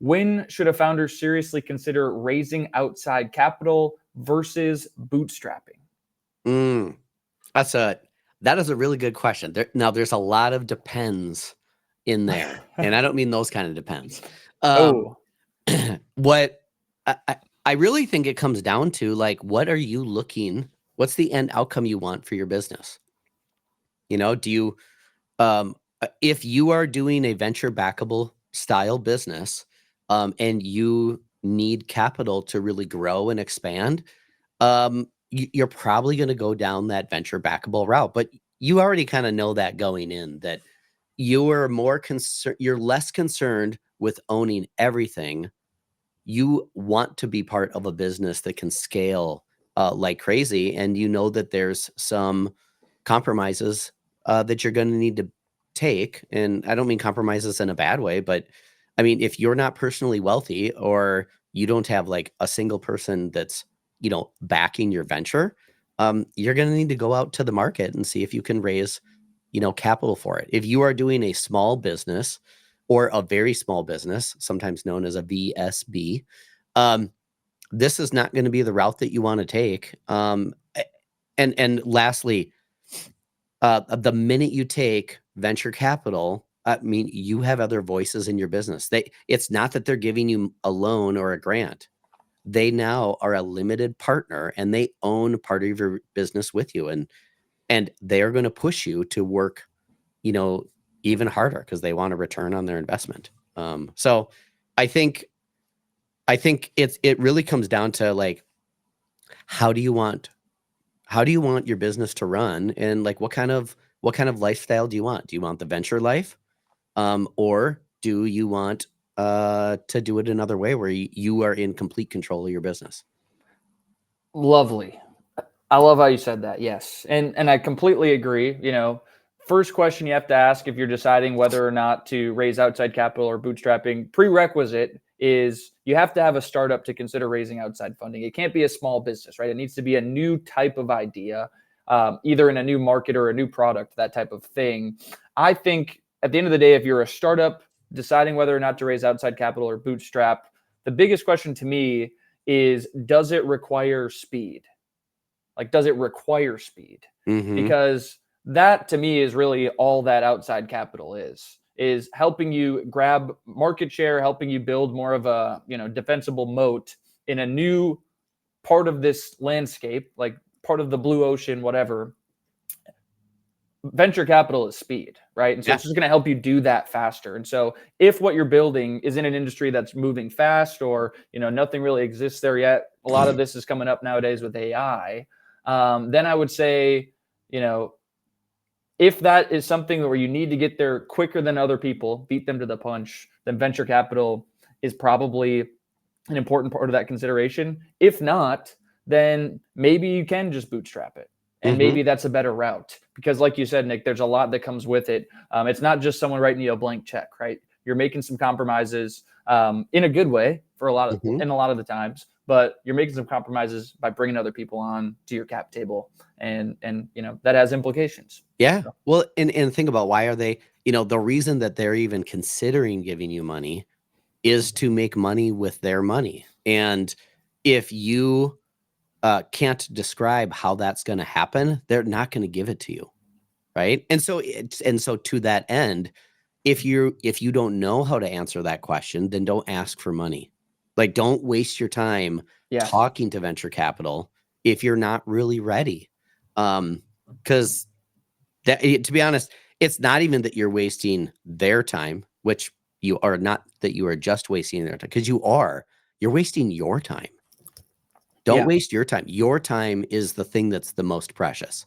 When should a founder seriously consider raising outside capital versus bootstrapping? That is a really good question. Now, there's a lot of depends in there, and I don't mean those kind of depends. What I really think it comes down to, like, what are you looking? What's the end outcome you want for your business? Do you, if you are doing a venture backable style business, and you need capital to really grow and expand, you're probably going to go down that venture backable route. But you already kind of know that going in, that you're less concerned with owning everything. You want to be part of a business that can scale like crazy, and you know that there's some compromises that you're going to need to take. And I don't mean compromises in a bad way, but I mean, if you're not personally wealthy, or you don't have like a single person that's, backing your venture, you're going to need to go out to the market and see if you can raise, capital for it. If you are doing a small business, or a very small business, sometimes known as a VSB, this is not going to be the route that you want to take. And lastly, the minute you take venture capital, I mean, you have other voices in your business. It's not that they're giving you a loan or a grant. They now are a limited partner, and they own part of your business with you. And they are going to push you to work, even harder, because they want a return on their investment. So I think it really comes down to, like, how do you want your business to run, and like what kind of lifestyle do you want? Do you want the venture life, or do you want to do it another way, where you are in complete control of your business? Lovely. I love how you said that. Yes. And I completely agree. First question you have to ask if you're deciding whether or not to raise outside capital or bootstrapping, prerequisite is you have to have a startup to consider raising outside funding. It can't be a small business, right? It needs to be a new type of idea, either in a new market or a new product, that type of thing. I think at the end of the day, if you're a startup deciding whether or not to raise outside capital or bootstrap, the biggest question to me is, does it require speed? Like, does it require speed? Mm-hmm. Because that, to me, is really all that outside capital is helping you grab market share, helping you build more of a, defensible moat in a new part of this landscape, like part of the blue ocean, whatever. Venture capital is speed, right? And so it's just going to help you do that faster. And so if what you're building is in an industry that's moving fast, or, nothing really exists there yet, a lot of this is coming up nowadays with AI, then I would say, if that is something where you need to get there quicker than other people, beat them to the punch, then venture capital is probably an important part of that consideration. If not, then maybe you can just bootstrap it. And maybe that's a better route, because like you said, Nick, there's a lot that comes with it. It's not just someone writing you a blank check, right? You're making some compromises in a good way in a lot of the times, but you're making some compromises by bringing other people on to your cap table, and that has implications. Yeah. Well, and think about, why are they, the reason that they're even considering giving you money is to make money with their money. And if you can't describe how that's going to happen, they're not going to give it to you, right? And so to that end, if you don't know how to answer that question, then don't ask for money. Like, don't waste your time talking to venture capital if you're not really ready. Because to be honest, it's not even that you're wasting their time, which you are not, that you are just wasting their time, because you're wasting your time. Don't waste your time. Your time is the thing that's the most precious.